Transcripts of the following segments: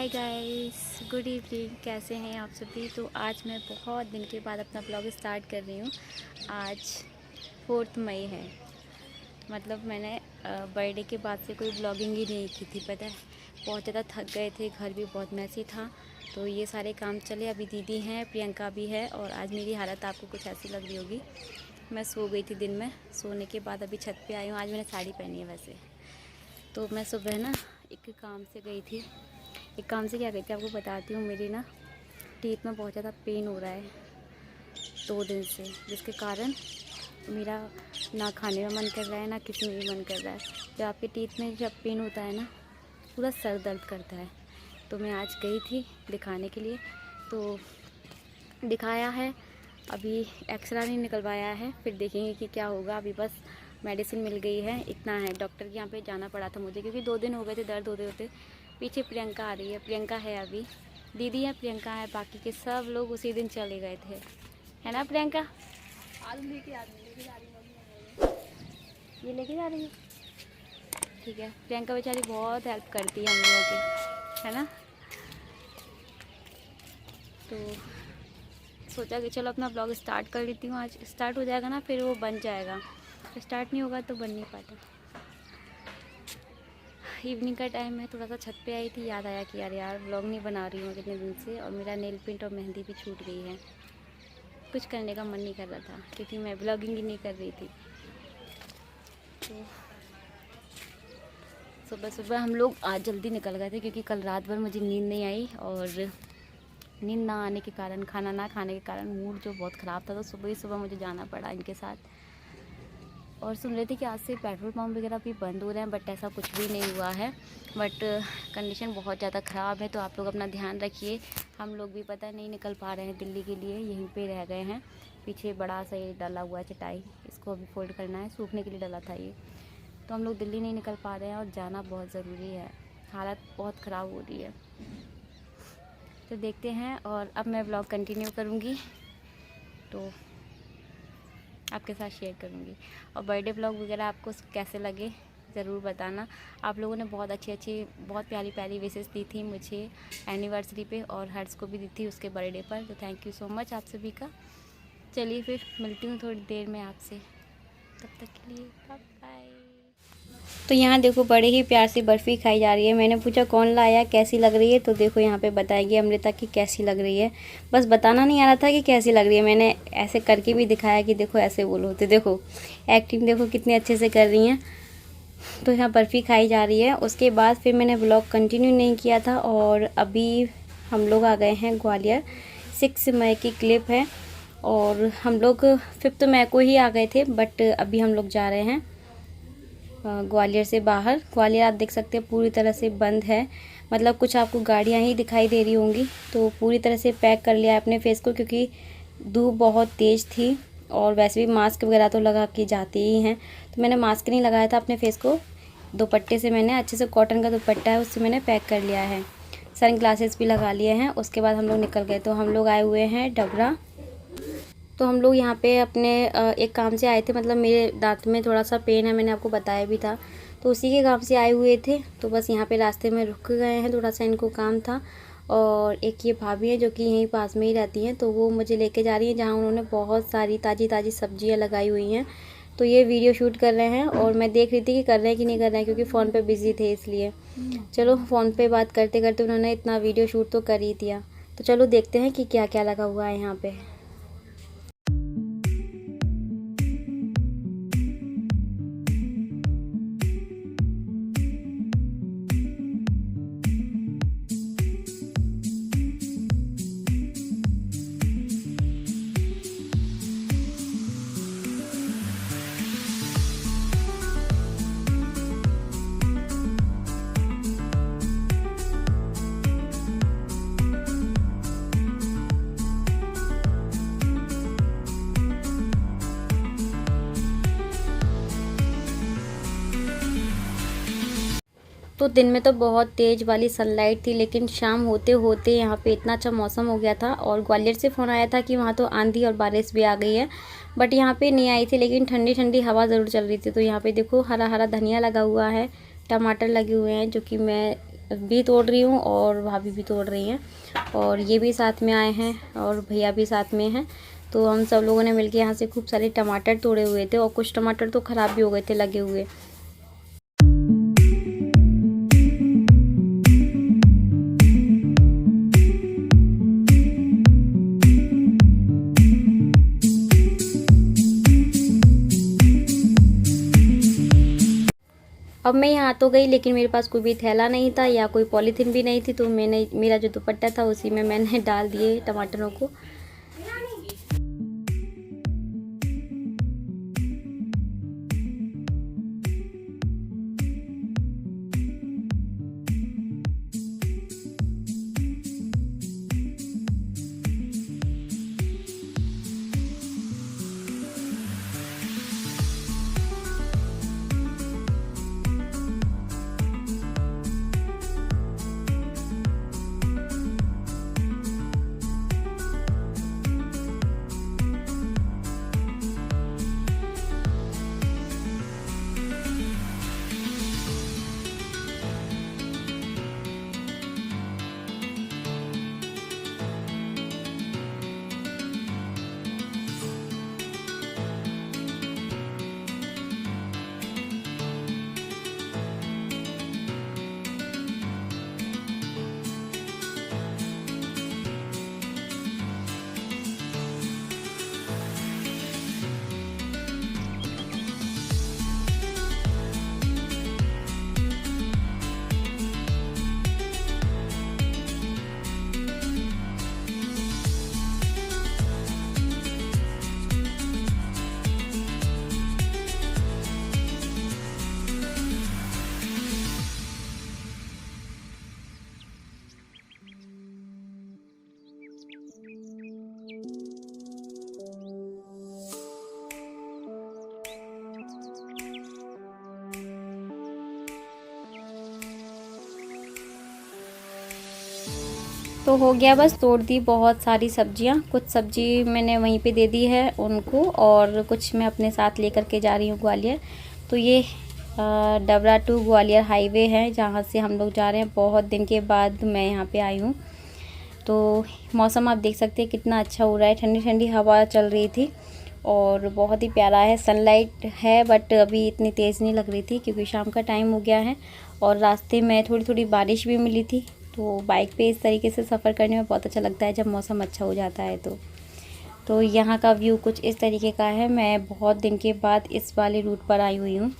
Hi guys, good evening. कैसे हैं आप सभी। तो आज मैं बहुत दिन के बाद अपना ब्लॉग स्टार्ट कर रही हूँ। आज 4 मई है। मतलब मैंने बर्थडे के बाद से कोई ब्लॉगिंग ही नहीं की थी। पता है, बहुत ज़्यादा थक गए थे, घर भी बहुत मैसी था, तो ये सारे काम चले। अभी दीदी हैं, प्रियंका भी है, और आज मेरी हालत आपको कुछ ऐसी लग रही होगी। मैं सो गई थी दिन में, सोने के बाद अभी छत पे आई हूँ। आज मैंने साड़ी पहनी है वैसे। तो मैं सुबह ना एक काम से गई थी। एक काम से क्या गई थी आपको बताती हूँ। मेरी ना टीथ में बहुत ज़्यादा पेन हो रहा है 2 दिन से, जिसके कारण मेरा ना खाने में मन कर रहा है, ना किसी में भी मन कर रहा है। जब आपके टीथ में जब पेन होता है ना, पूरा सर दर्द करता है। तो मैं आज गई थी दिखाने के लिए, तो दिखाया है। अभी एक्सरा नहीं निकलवाया है, फिर देखेंगे कि क्या होगा। अभी बस मेडिसिन मिल गई है, इतना है। डॉक्टर के यहाँ पे जाना पड़ा था मुझे, क्योंकि 2 दिन हो गए थे दर्द होते होते। पीछे प्रियंका आ रही है, प्रियंका है अभी, दीदी है, प्रियंका है, बाकी के सब लोग उसी दिन चले गए थे, है ना प्रियंका। ये लेके जा रही है, ठीक है। प्रियंका बेचारी बहुत हेल्प करती है हम लोगों की, है ना। तो सोचा कि चलो अपना ब्लॉग स्टार्ट कर लेती हूँ। आज स्टार्ट हो जाएगा ना, फिर वो बन जाएगा। स्टार्ट नहीं होगा तो बन नहीं पाता। इवनिंग का टाइम है, थोड़ा सा छत पे आई थी, याद आया कि यार ब्लॉग नहीं बना रही हूँ कितने दिन से, और मेरा नेल पेंट और मेहंदी भी छूट गई है। कुछ करने का मन नहीं कर रहा था, क्योंकि मैं ब्लॉगिंग ही नहीं कर रही थी। तो सुबह सुबह हम लोग आज जल्दी निकल गए थे, क्योंकि कल रात भर मुझे नींद नहीं आई, और नींद ना आने के कारण, खाना ना खाने के कारण मूड जो बहुत ख़राब था, तो सुबह ही सुबह मुझे जाना पड़ा इनके साथ। और सुन रहे थे कि आज से पेट्रोल पंप वगैरह भी बंद हो रहे हैं, बट ऐसा कुछ भी नहीं हुआ है। बट कंडीशन बहुत ज़्यादा ख़राब है, तो आप लोग अपना ध्यान रखिए। हम लोग भी पता नहीं निकल पा रहे हैं दिल्ली के लिए, यहीं पे रह गए हैं। पीछे बड़ा सा ये डाला हुआ है चटाई, इसको अभी फोल्ड करना है, सूखने के लिए डाला था ये। तो हम लोग दिल्ली नहीं निकल पा रहे हैं, और जाना बहुत ज़रूरी है। हालत बहुत ख़राब हो रही है। तो देखते हैं, और अब मैं ब्लॉग कंटिन्यू करूँगी, तो आपके साथ शेयर करूँगी। और बर्थडे ब्लॉग वगैरह आपको कैसे लगे ज़रूर बताना। आप लोगों ने बहुत अच्छी बहुत प्यारी प्यारी विशेस दी थी मुझे एनिवर्सरी पे, और हर्ष को भी दी थी उसके बर्थडे पर। तो थैंक यू सो मच आप सभी का। चलिए फिर मिलती हूँ थोड़ी देर में आपसे, तब तक के लिए बाय बाय। तो यहाँ देखो बड़े ही प्यार से बर्फ़ी खाई जा रही है। मैंने पूछा कौन लाया, कैसी लग रही है, तो देखो यहाँ पे बताएगी अमृता की कैसी लग रही है। बस बताना नहीं आ रहा था कि कैसी लग रही है, मैंने ऐसे करके भी दिखाया कि देखो ऐसे बोलो। तो देखो एक्टिंग देखो कितने अच्छे से कर रही हैं। तो यहाँ बर्फ़ी खाई जा रही है। उसके बाद फिर मैंने ब्लॉग कंटिन्यू नहीं किया था, और अभी हम लोग आ गए हैं ग्वालियर। 6 मई की क्लिप है, और हम लोग 5 मई को ही आ गए थे, बट अभी हम लोग जा रहे हैं ग्वालियर से बाहर। ग्वालियर आप देख सकते हैं पूरी तरह से बंद है, मतलब कुछ आपको गाड़ियाँ ही दिखाई दे रही होंगी। तो पूरी तरह से पैक कर लिया अपने फेस को, क्योंकि धूप बहुत तेज़ थी, और वैसे भी मास्क वगैरह तो लगा के जाते ही हैं। तो मैंने मास्क नहीं लगाया था अपने फेस को, दुपट्टे से मैंने अच्छे से, कॉटन का दुपट्टा है उससे मैंने पैक कर लिया है। सन ग्लासेस भी लगा लिए हैं। उसके बाद हम लोग निकल गए। तो हम लोग आए हुए हैं डबरा। तो हम लोग यहाँ पे अपने एक काम से आए थे, मतलब मेरे दांत में थोड़ा सा पेन है, मैंने आपको बताया भी था, तो उसी के काम से आए हुए थे। तो बस यहाँ पे रास्ते में रुक गए हैं, थोड़ा सा इनको काम था। और एक ये भाभी है जो कि यहीं पास में ही रहती हैं, तो वो मुझे लेके जा रही हैं जहाँ उन्होंने बहुत सारी ताज़ी ताज़ी सब्जियाँ लगाई हुई हैं। तो ये वीडियो शूट कर रहे हैं, और मैं देख रही थी कि कर रहे हैं कि नहीं कर रहे हैं, क्योंकि फ़ोन पर बिज़ी थे इसलिए। चलो फ़ोन पर बात करते करते उन्होंने इतना वीडियो शूट तो कर ही दिया। तो चलो देखते हैं कि क्या क्या लगा हुआ है यहाँ पर। तो दिन में तो बहुत तेज़ वाली सनलाइट थी, लेकिन शाम होते होते यहाँ पे इतना अच्छा मौसम हो गया था। और ग्वालियर से फ़ोन आया था कि वहाँ तो आंधी और बारिश भी आ गई है, बट यहाँ पे नहीं आई थी, लेकिन ठंडी ठंडी हवा ज़रूर चल रही थी। तो यहाँ पे देखो हरा हरा धनिया लगा हुआ है, टमाटर लगे हुए हैं, जो कि मैं भी तोड़ रही हूँ और भाभी भी तोड़ रही हैं, और ये भी साथ में आए हैं और भैया भी साथ में हैं। तो हम सब लोगों ने मिलके यहाँ से खूब सारे टमाटर तोड़े हुए थे, और कुछ टमाटर तो ख़राब भी हो गए थे लगे हुए। अब मैं यहाँ तो गई, लेकिन मेरे पास कोई भी थैला नहीं था या कोई पॉलीथीन भी नहीं थी, तो मेरा जो दुपट्टा था उसी में मैंने डाल दिए टमाटरों को। तो हो गया, बस तोड़ दी बहुत सारी सब्जियां। कुछ सब्जी मैंने वहीं पे दे दी है उनको, और कुछ मैं अपने साथ लेकर के जा रही हूँ ग्वालियर। तो ये डबरा टू ग्वालियर हाईवे है, जहाँ से हम लोग जा रहे हैं। बहुत दिन के बाद मैं यहाँ पे आई हूँ। तो मौसम आप देख सकते हैं कितना अच्छा हो रहा है, ठंडी ठंडी हवा चल रही थी और बहुत ही प्यारा है। सनलाइट है बट अभी इतनी तेज़ नहीं लग रही थी, क्योंकि शाम का टाइम हो गया है। और रास्ते में थोड़ी थोड़ी बारिश भी मिली थी। तो बाइक पे इस तरीके से सफ़र करने में बहुत अच्छा लगता है जब मौसम अच्छा हो जाता है। तो यहाँ का व्यू कुछ इस तरीके का है। मैं बहुत दिन के बाद इस वाले रूट पर आई हुई हूँ।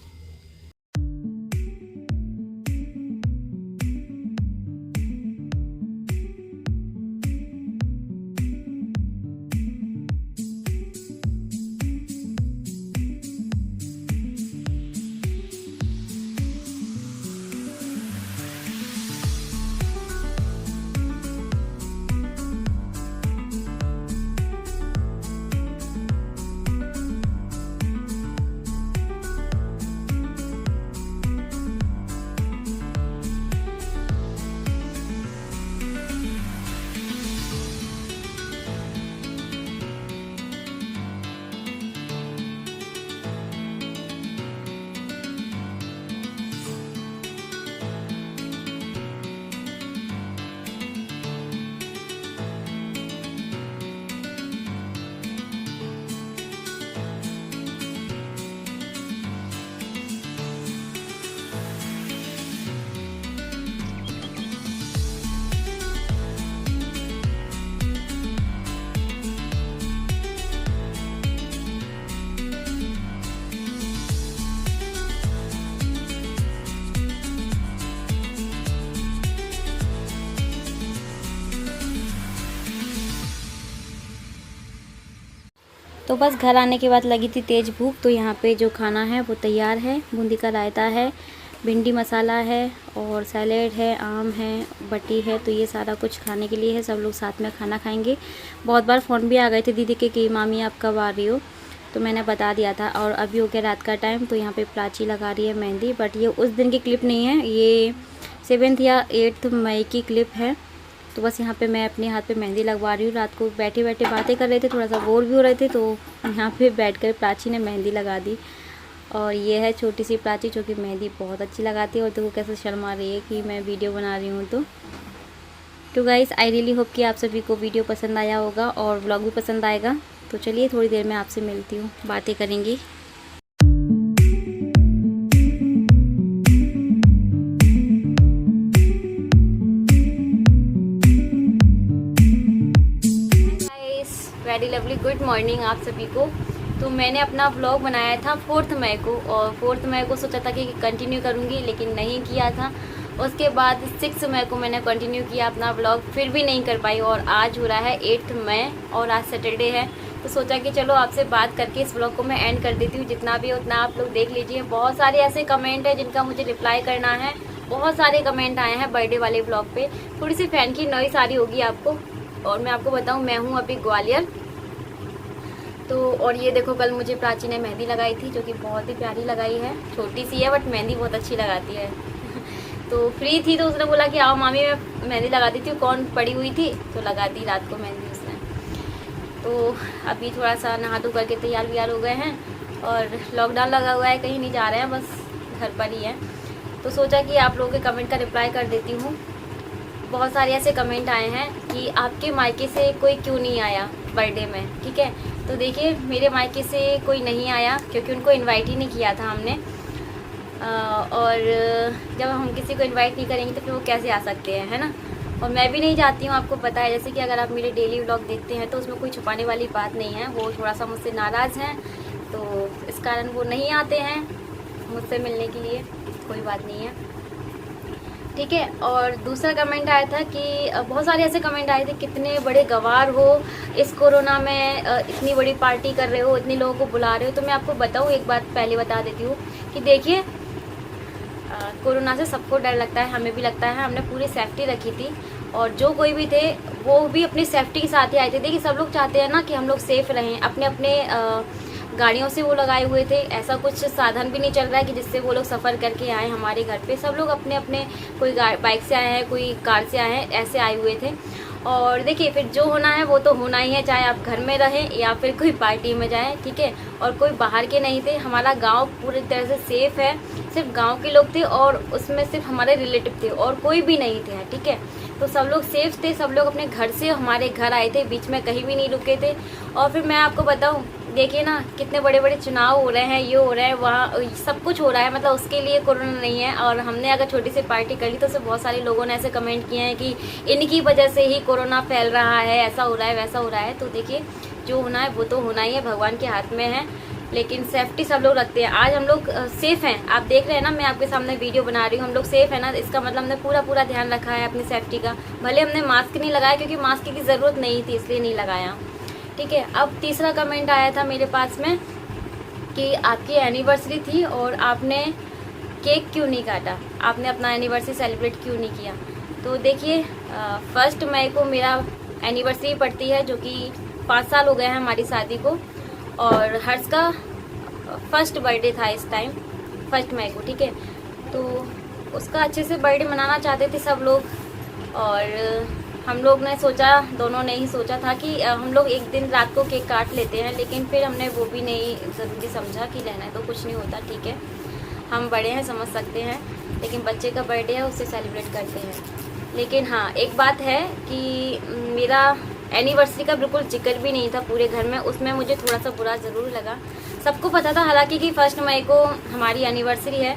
तो बस घर आने के बाद लगी थी तेज़ भूख। तो यहाँ पे जो खाना है वो तैयार है। बूंदी का रायता है, भिंडी मसाला है, और सैलेड है, आम है, बटी है। तो ये सारा कुछ खाने के लिए है। सब लोग साथ में खाना खाएंगे। बहुत बार फ़ोन भी आ गए थे दीदी के कि मामी आप कब आ रही हो, तो मैंने बता दिया था। और अभी हो गया रात का टाइम। तो यहाँ पे प्राची लगा रही है मेहंदी, बट ये उस दिन की क्लिप नहीं है, ये 7 या 8 मई की क्लिप है। तो बस यहाँ पे मैं अपने हाथ पे मेहंदी लगवा रही हूँ। रात को बैठे बैठे बातें कर रहे थे, थोड़ा सा बोर भी हो रहे थे, तो यहाँ पे बैठकर प्राची ने मेहंदी लगा दी। और ये है छोटी सी प्राची जो कि मेहंदी बहुत अच्छी लगाती है। और देखो कैसे शर्मा रही है कि मैं वीडियो बना रही हूँ। तो गाइस आई रियली होप कि आप सभी को वीडियो पसंद आया होगा और व्लॉग भी पसंद आएगा। तो चलिए थोड़ी देर में आपसे मिलती हूँ, बातें करेंगे। वेरी लवली गुड मॉर्निंग आप सभी को। तो मैंने अपना व्लॉग बनाया था 4 मई को, और 4 मई को सोचा था कि कंटिन्यू करूँगी, लेकिन नहीं किया था। उसके बाद 6 मई को मैंने कंटिन्यू किया अपना व्लॉग, फिर भी नहीं कर पाई। और आज हो रहा है 8 मई और आज सैटरडे है। तो सोचा कि चलो आपसे बात करके इस व्लॉग को मैं एंड कर देती हूँ। जितना भी उतना आप लोग देख लीजिए। बहुत सारे ऐसे कमेंट हैं जिनका मुझे रिप्लाई करना है। बहुत सारे कमेंट आए हैं बर्थडे वाले व्लॉग पे। थोड़ी सी फैन की नॉइस आ रही होगी आपको। और मैं आपको बताऊँ, मैं हूँ अभी ग्वालियर। तो और ये देखो, कल मुझे प्राची ने मेहंदी लगाई थी जो कि बहुत ही प्यारी लगाई है। छोटी सी है बट मेहंदी बहुत अच्छी लगाती है। तो फ्री थी तो उसने बोला कि आओ मामी मैं मेहंदी लगाती थी। कौन पड़ी हुई थी तो लगा दी रात को मेहंदी उसने। तो अभी थोड़ा सा नहा धो करके तैयार व्यार हो गए हैं। और लॉकडाउन लगा हुआ है, कहीं नहीं जा रहे हैं, बस घर पर ही हैं। तो सोचा कि आप लोगों के कमेंट का रिप्लाई कर देती हूँ। बहुत सारे ऐसे कमेंट आए हैं कि आपके मायके से कोई क्यों नहीं आया बर्थडे में। ठीक है, तो देखिए मेरे मायके से कोई नहीं आया क्योंकि उनको इनवाइट ही नहीं किया था हमने। और जब हम किसी को इनवाइट नहीं करेंगे तो फिर वो कैसे आ सकते हैं, है ना। और मैं भी नहीं जाती हूँ, आपको पता है। जैसे कि अगर आप मेरे डेली व्लॉग देखते हैं तो उसमें कोई छुपाने वाली बात नहीं है। वो थोड़ा सा मुझसे नाराज़ हैं, तो इस कारण वो नहीं आते हैं मुझसे मिलने के लिए। कोई बात नहीं है, ठीक है। और दूसरा कमेंट आया था कि बहुत सारे ऐसे कमेंट आए थे, कितने बड़े गवार हो इस कोरोना में, इतनी बड़ी पार्टी कर रहे हो, इतने लोगों को बुला रहे हो। तो मैं आपको बताऊँ, एक बात पहले बता देती हूँ कि देखिए कोरोना से सबको डर लगता है, हमें भी लगता है। हमने पूरी सेफ्टी रखी थी और जो कोई भी थे वो भी अपनी सेफ्टी के साथ ही आए थे। देखिए सब लोग चाहते हैं ना कि हम लोग सेफ रहें। अपने अपने गाड़ियों से वो लगाए हुए थे। ऐसा कुछ साधन भी नहीं चल रहा है कि जिससे वो लोग सफ़र करके आए हमारे घर पे। सब लोग अपने अपने, कोई बाइक से आए हैं, कोई कार से आए हैं, ऐसे आए हुए थे। और देखिए फिर जो होना है वो तो होना ही है, चाहे आप घर में रहें या फिर कोई पार्टी में जाएं, ठीक है। और कोई बाहर के नहीं थे। हमारा गांव पूरी तरह से सेफ है। सिर्फ गांव के लोग थे और उसमें सिर्फ हमारे रिलेटिव थे और कोई भी नहीं थे, ठीक है। तो सब लोग सेफ थे। सब लोग अपने घर से हमारे घर आए थे, बीच में कहीं भी नहीं रुके थे। और फिर मैं आपको बताऊँ, देखिए ना कितने बड़े बड़े चुनाव हो रहे हैं, ये हो रहा है, वहाँ सब कुछ हो रहा है। मतलब उसके लिए कोरोना नहीं है। और हमने अगर छोटी सी पार्टी कर ली तो उससे बहुत सारे लोगों ने ऐसे कमेंट किए हैं कि इनकी वजह से ही कोरोना फैल रहा है, ऐसा हो रहा है, वैसा हो रहा है। तो देखिए जो होना है वो तो होना ही है, भगवान के हाथ में है। लेकिन सेफ्टी सब लोग रखते हैं। आज हम लोग सेफ हैं, आप देख रहे हैं ना, मैं आपके सामने वीडियो बना रही हूँ। हम लोग सेफ है ना, इसका मतलब हमने पूरा ध्यान रखा है अपनी सेफ्टी का। भले हमने मास्क नहीं लगाया क्योंकि मास्क की ज़रूरत नहीं थी, इसलिए नहीं लगाया, ठीक है। अब तीसरा कमेंट आया था मेरे पास में कि आपकी एनिवर्सरी थी और आपने केक क्यों नहीं काटा, आपने अपना एनिवर्सरी सेलिब्रेट क्यों नहीं किया। तो देखिए 1 मई को मेरा एनिवर्सरी पड़ती है, जो कि 5 साल हो गए हैं हमारी शादी को। और हर्ष का फर्स्ट बर्थडे था इस टाइम 1 मई को, ठीक है। तो उसका अच्छे से बर्थडे मनाना चाहते थे सब लोग। और हम लोग ने सोचा, दोनों ने ही सोचा था कि हम लोग एक दिन रात को केक काट लेते हैं। लेकिन फिर हमने वो भी नहीं ज़रूरी समझा कि रहना है तो कुछ नहीं होता, ठीक है। हम बड़े हैं, समझ सकते हैं, लेकिन बच्चे का बर्थडे है, उससे सेलिब्रेट करते हैं। लेकिन हाँ एक बात है कि मेरा एनिवर्सरी का बिल्कुल जिक्र भी नहीं था पूरे घर में। उसमें मुझे थोड़ा सा बुरा ज़रूर लगा। सबको पता था हालांकि कि 1 मई को हमारी एनिवर्सरी है।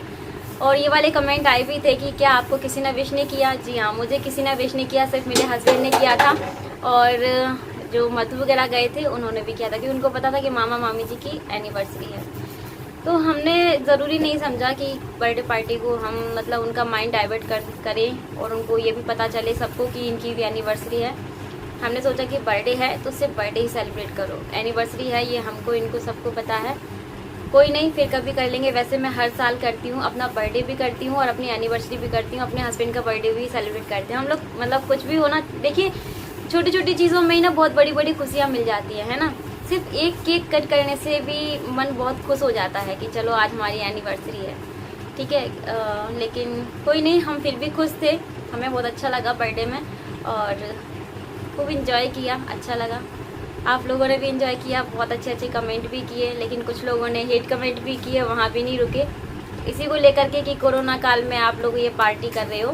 और ये वाले कमेंट आए भी थे कि क्या आपको किसी ने विश नहीं किया। जी हाँ, मुझे किसी ने विश नहीं किया, सिर्फ मेरे हस्बैंड ने किया था। और जो मधु वगैरह गए थे उन्होंने भी किया था, क्योंकि उनको पता था कि मामा मामी जी की एनिवर्सरी है। तो हमने ज़रूरी नहीं समझा कि बर्थडे पार्टी को हम मतलब उनका माइंड डाइवर्ट करें और उनको ये भी पता चले सबको कि इनकी भी एनिवर्सरी है। हमने सोचा कि बर्थडे है तो सिर्फ बर्थडे ही सेलिब्रेट करो, एनिवर्सरी है ये हमको इनको सबको पता है, कोई नहीं फिर कभी कर लेंगे। वैसे मैं हर साल करती हूँ, अपना बर्थडे भी करती हूँ और अपनी एनिवर्सरी भी करती हूँ, अपने हस्बैंड का बर्थडे भी सेलिब्रेट करते हैं हम लोग। मतलब कुछ भी होना, देखिए छोटी छोटी चीज़ों में ही ना बहुत बड़ी बड़ी खुशियाँ मिल जाती है ना। सिर्फ एक केक कट करने से भी मन बहुत खुश हो जाता है कि चलो आज हमारी एनिवर्सरी है, ठीक है। लेकिन कोई नहीं, हम फिर भी खुश थे, हमें बहुत अच्छा लगा बर्थडे में और खूब इंजॉय किया, अच्छा लगा। आप लोगों ने भी एंजॉय किया, बहुत अच्छे अच्छे कमेंट भी किए, लेकिन कुछ लोगों ने हेट कमेंट भी किए, वहाँ भी नहीं रुके इसी को लेकर के कि कोरोना काल में आप लोग ये पार्टी कर रहे हो।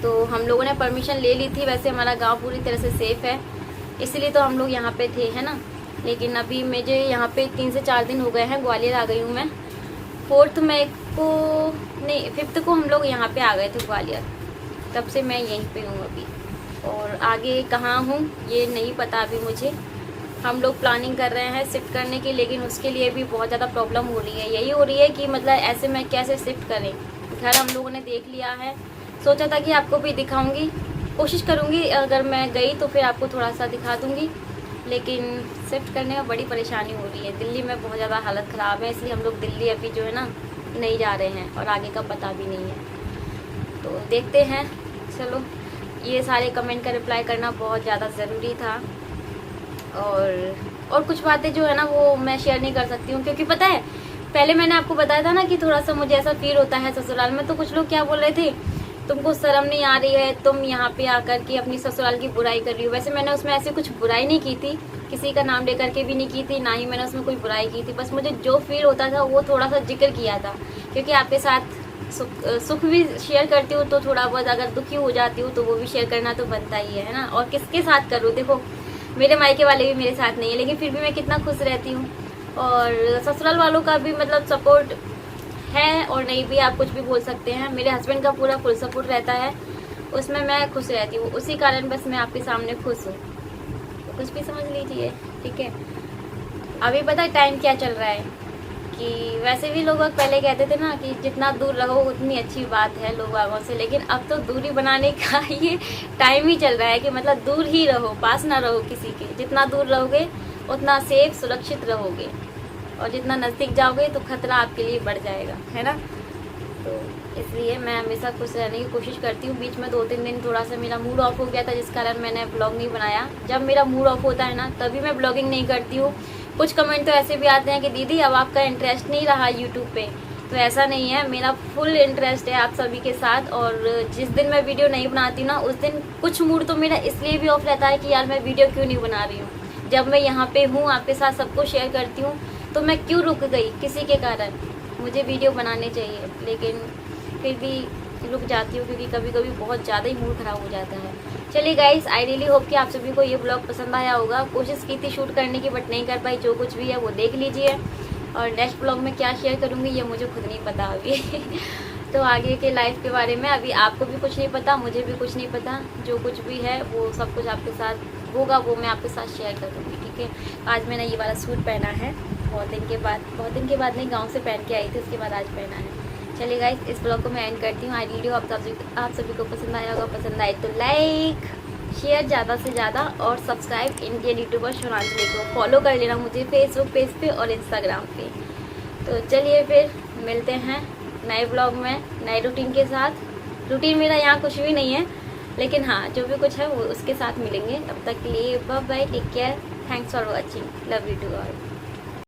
तो हम लोगों ने परमिशन ले ली थी, वैसे हमारा गांव पूरी तरह से सेफ़ है, इसलिए तो हम लोग यहाँ पे थे, है ना। लेकिन अभी मुझे यहाँ पे 3 से 4 दिन हो गए हैं, ग्वालियर आ गई हूँ मैं। 4 मई को नहीं, 5 को हम लोग यहाँ पे आ गए थे ग्वालियर, तब से मैं यहीं पे हूँ अभी। और आगे कहाँ हूँ ये नहीं पता अभी मुझे। हम लोग प्लानिंग कर रहे हैं शिफ्ट करने की, लेकिन उसके लिए भी बहुत ज़्यादा प्रॉब्लम हो रही है। यही हो रही है कि मतलब ऐसे में कैसे शिफ्ट करें। घर हम लोगों ने देख लिया है, सोचा था कि आपको भी दिखाऊंगी, कोशिश करूंगी अगर मैं गई तो फिर आपको थोड़ा सा दिखा दूंगी, लेकिन शिफ्ट करने में बड़ी परेशानी हो रही है। दिल्ली में बहुत ज़्यादा हालत ख़राब है, इसलिए हम लोग दिल्ली अभी जो है ना नहीं जा रहे हैं, और आगे का पता भी नहीं है। तो देखते हैं। चलो, ये सारे कमेंट का रिप्लाई करना बहुत ज़्यादा ज़रूरी था, और कुछ बातें जो है ना वो मैं शेयर नहीं कर सकती हूँ, क्योंकि पता है पहले मैंने आपको बताया था ना कि थोड़ा सा मुझे ऐसा फील होता है ससुराल में। तो कुछ लोग क्या बोल रहे थे, तुमको शर्म नहीं आ रही है, तुम यहाँ पे आकर के अपनी ससुराल की बुराई कर रही हो। वैसे मैंने उसमें ऐसी कुछ बुराई नहीं की थी, किसी का नाम लेकर के भी नहीं की थी, ना ही मैंने उसमें कोई बुराई की थी। बस मुझे जो फील होता था वो थोड़ा सा जिक्र किया था, क्योंकि आपके साथ सुख भी शेयर करती हूँ, तो थोड़ा बहुत अगर दुखी हो जाती हूँ तो वो भी शेयर करना तो बनता ही है ना। और किसके साथ करूँ, देखो मेरे मायके वाले भी मेरे साथ नहीं है, लेकिन फिर भी मैं कितना खुश रहती हूँ। और ससुराल वालों का भी मतलब सपोर्ट है, और नहीं भी, आप कुछ भी बोल सकते हैं। मेरे हस्बैंड का पूरा फुल सपोर्ट रहता है, उसमें मैं खुश रहती हूँ, उसी कारण बस मैं आपके सामने खुश हूँ। तो कुछ भी समझ लीजिए, ठीक है। अभी पता है टाइम क्या चल रहा है, कि वैसे भी लोग पहले कहते थे ना कि जितना दूर रहो उतनी अच्छी बात है लोग बागों से, लेकिन अब तो दूरी बनाने का ये टाइम ही चल रहा है कि मतलब दूर ही रहो, पास ना रहो किसी के। जितना दूर रहोगे उतना सेफ सुरक्षित रहोगे, और जितना नज़दीक जाओगे तो खतरा आपके लिए बढ़ जाएगा, है ना। तो इसलिए मैं हमेशा खुश रहने की कोशिश करती हूँ। बीच में 2-3 दिन थोड़ा सा मेरा मूड ऑफ हो गया था, जिस कारण मैंने ब्लॉग नहीं बनाया। जब मेरा मूड ऑफ होता है ना तभी मैं ब्लॉगिंग नहीं करती हूँ। कुछ कमेंट तो ऐसे भी आते हैं कि दीदी अब आपका इंटरेस्ट नहीं रहा यूट्यूब पे, तो ऐसा नहीं है, मेरा फुल इंटरेस्ट है आप सभी के साथ। और जिस दिन मैं वीडियो नहीं बनाती ना उस दिन कुछ मूड तो मेरा इसलिए भी ऑफ रहता है कि यार मैं वीडियो क्यों नहीं बना रही हूँ। जब मैं यहाँ पे हूँ आपके साथ सबको शेयर करती हूँ, तो मैं क्यों रुक गई किसी के कारण। मुझे वीडियो बनाने चाहिए, लेकिन फिर भी रुक जाती हूँ, क्योंकि कभी कभी बहुत ज़्यादा ही मूड ख़राब हो जाता है। चलिए गाइस, आई रियली होप कि आप सभी को ये ब्लॉग पसंद आया होगा। कोशिश की थी शूट करने की, बट नहीं कर पाई। जो कुछ भी है वो देख लीजिए, और नेक्स्ट ब्लॉग में क्या शेयर करूँगी ये मुझे खुद नहीं पता अभी। तो आगे के लाइफ के बारे में अभी आपको भी कुछ नहीं पता, मुझे भी कुछ नहीं पता। जो कुछ भी है वो सब कुछ आपके साथ होगा, वो मैं आपके साथ शेयर करूँगी, ठीक है। आज मैंने ये वाला सूट पहना है, बहुत दिन के बाद नहीं, गाँव से पहन के आई थी, उसके बाद आज पहना है। चलिए गाइस, इस ब्लॉग को मैं एंड करती हूँ। आज वीडियो आप सभी को पसंद आया होगा। पसंद आए तो लाइक शेयर ज़्यादा से ज़्यादा, और सब्सक्राइब इंडियन यूट्यूबर सोनांजलि को फॉलो कर लेना मुझे फेसबुक पेज पे और इंस्टाग्राम पे। तो चलिए फिर मिलते हैं नए ब्लॉग में नए रूटीन के साथ। रूटीन मेरा यहाँ कुछ भी नहीं है, लेकिन हाँ जो भी कुछ है वो उसके साथ मिलेंगे। तब तक के लिए bye bye, take care, thanks for watching, love you to all.